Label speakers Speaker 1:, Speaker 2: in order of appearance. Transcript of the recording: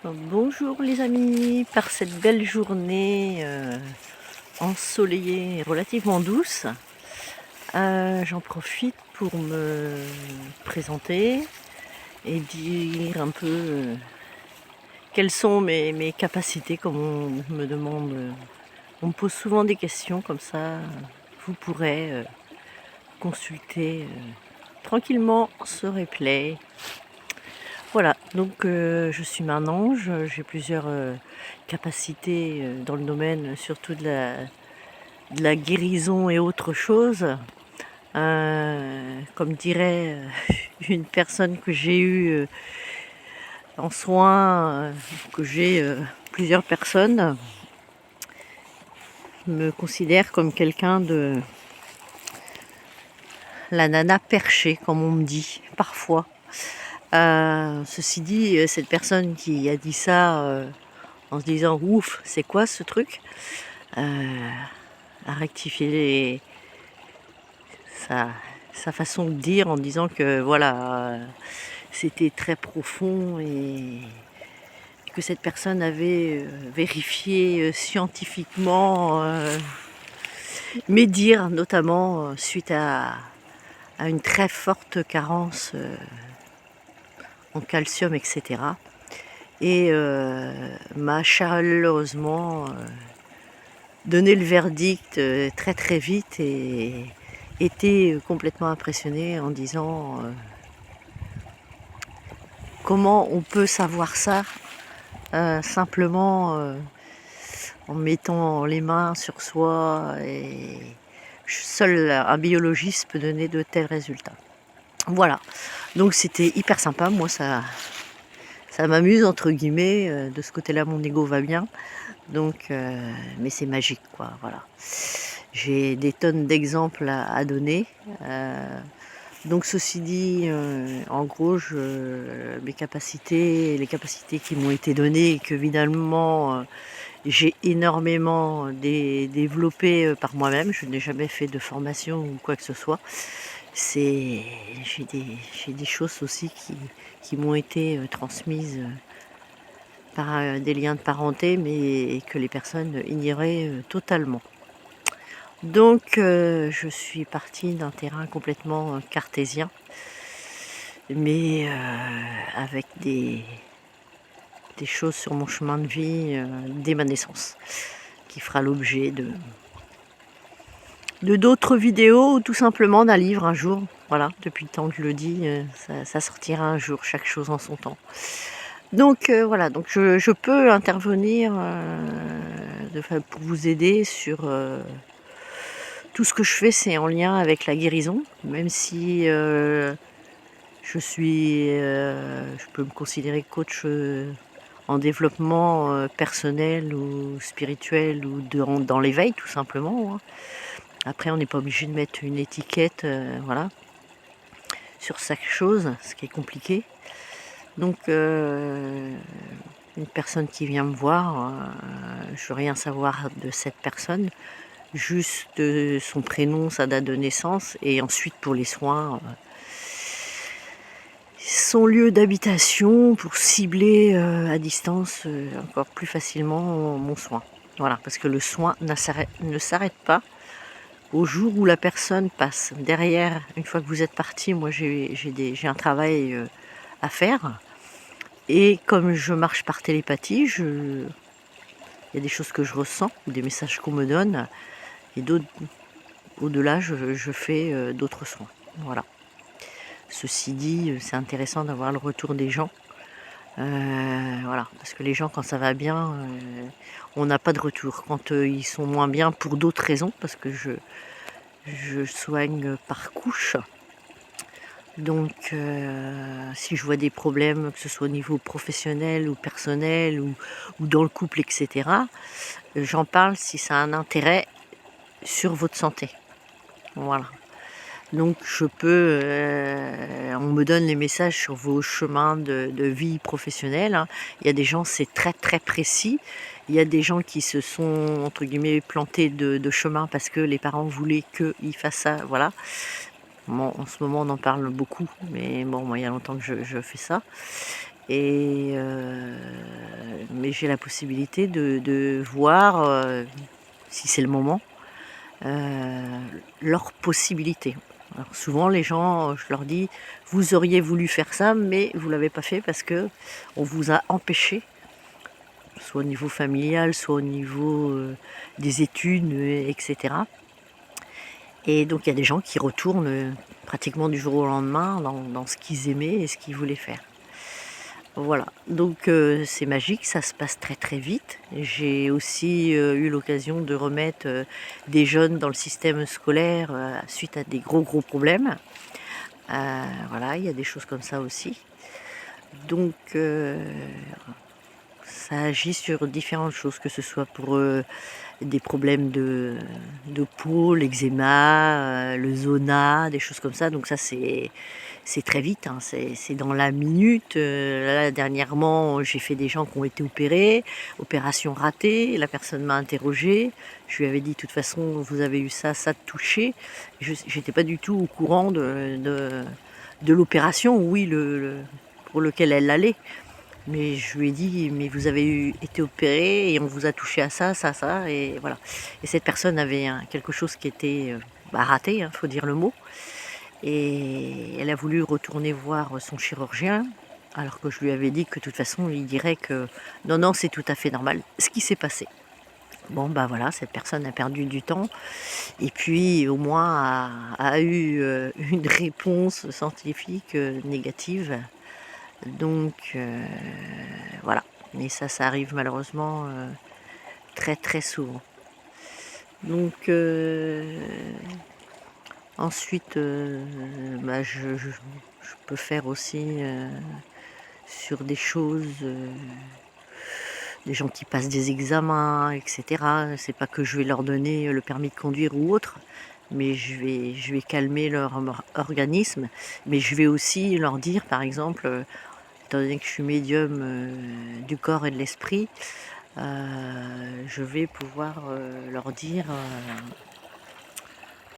Speaker 1: Bonjour les amis, par cette belle journée ensoleillée et relativement douce, j'en profite pour me présenter et dire un peu quelles sont mes capacités, comme on me demande, on me pose souvent des questions comme ça, vous pourrez consulter tranquillement ce replay. Voilà, donc je suis main ange, j'ai plusieurs capacités dans le domaine, surtout de la guérison et autre chose. Comme dirait une personne que j'ai eue en soins, que j'ai plusieurs personnes, me considèrent comme quelqu'un de la nana perchée, comme on me dit parfois. Ceci dit, cette personne qui a dit ça en se disant ouf, c'est quoi ce truc, a rectifié sa façon de dire en disant que voilà, c'était très profond et que cette personne avait vérifié scientifiquement mes dires, notamment suite à une très forte carence en calcium, etc. Et m'a chaleureusement donné le verdict très très vite et était complètement impressionnée en disant comment on peut savoir ça simplement en mettant les mains sur soi, et seul un biologiste peut donner de tels résultats. Voilà, donc c'était hyper sympa, moi ça m'amuse entre guillemets, de ce côté-là mon ego va bien, donc mais c'est magique quoi, voilà. J'ai des tonnes d'exemples à donner. Donc ceci dit, en gros, mes capacités, les capacités qui m'ont été données et que évidemment j'ai énormément développé par moi-même. Je n'ai jamais fait de formation ou quoi que ce soit. J'ai des choses aussi qui m'ont été transmises par des liens de parenté, mais que les personnes ignoraient totalement. Donc je suis partie d'un terrain complètement cartésien, mais avec des choses sur mon chemin de vie dès ma naissance, qui fera l'objet de d'autres vidéos ou tout simplement d'un livre un jour. Voilà, depuis le temps que je le dis, ça sortira un jour, chaque chose en son temps. Donc voilà, donc je peux intervenir pour vous aider sur tout ce que je fais, c'est en lien avec la guérison, même si je peux me considérer coach en développement personnel ou spirituel ou dans l'éveil tout simplement, hein. Après, on n'est pas obligé de mettre une étiquette voilà, sur chaque chose, ce qui est compliqué. Donc, une personne qui vient me voir, je veux rien savoir de cette personne, juste son prénom, sa date de naissance, et ensuite pour les soins, son lieu d'habitation pour cibler à distance encore plus facilement mon soin. Voilà, parce que le soin ne s'arrête pas au jour où la personne passe. Derrière, une fois que vous êtes parti, moi j'ai un travail à faire. Et comme je marche par télépathie, il y a des choses que je ressens, des messages qu'on me donne, et d'autres, au-delà, je fais d'autres soins. Voilà. Ceci dit, c'est intéressant d'avoir le retour des gens. Voilà, parce que les gens, quand ça va bien, on n'a pas de retour. Quand ils sont moins bien pour d'autres raisons, parce que je soigne par couche. Donc, si je vois des problèmes, que ce soit au niveau professionnel ou personnel ou dans le couple, etc., j'en parle si ça a un intérêt sur votre santé. Voilà. Donc je peux, on me donne les messages sur vos chemins de vie professionnelle, hein. Il y a des gens, c'est très très précis. Il y a des gens qui se sont, entre guillemets, plantés de chemin parce que les parents voulaient qu'ils fassent ça, voilà. Bon, en ce moment, on en parle beaucoup, mais bon, moi, il y a longtemps que je fais ça. Et mais j'ai la possibilité de voir, si c'est le moment, heu, leurs possibilités. Alors souvent les gens, je leur dis: «Vous auriez voulu faire ça, mais vous l'avez pas fait parce que on vous a empêché, soit au niveau familial, soit au niveau, des études, et cetera». Et donc il y a des gens qui retournent, pratiquement du jour au lendemain dans ce qu'ils aimaient et ce qu'ils voulaient faire. Voilà, donc c'est magique, ça se passe très, très vite. J'ai aussi, eu l'occasion de remettre, des jeunes dans le système scolaire, suite à des gros, gros problèmes. Heu, voilà, il y a des choses comme ça aussi. Donc ça agit sur différentes choses, que ce soit pour, des problèmes de peau, l'eczéma, le zona, des choses comme ça. Donc ça, c'est très vite, hein, c'est dans la minute. Là, dernièrement, j'ai fait des gens qui ont été opérés, opération ratée. La personne m'a interrogée. Je lui avais dit: «De toute façon, vous avez eu ça de touché». J'étais pas du tout au courant de l'opération, oui, le pour lequel elle allait. Mais je lui ai dit: «Mais vous avez été opéré et on vous a touché à ça, ça, ça», et voilà. Et cette personne avait quelque chose qui était, raté, hein, faut dire le mot, et elle a voulu retourner voir son chirurgien, alors que je lui avais dit que de toute façon il dirait que: «Non, non, c'est tout à fait normal», ce qui s'est passé. Bon, bah, voilà, cette personne a perdu du temps et puis au moins a eu, une réponse scientifique, négative. Donc voilà. Et ça arrive malheureusement, très, très souvent. Donc ensuite, bah, je peux faire aussi, sur des choses, des gens qui passent des examens et cetera. C'est pas que je vais leur donner le permis de conduire ou autre, mais je vais calmer leur organisme, mais je vais aussi leur dire, par exemple, étant donné que je suis médium, du corps et de l'esprit, je vais pouvoir, leur dire,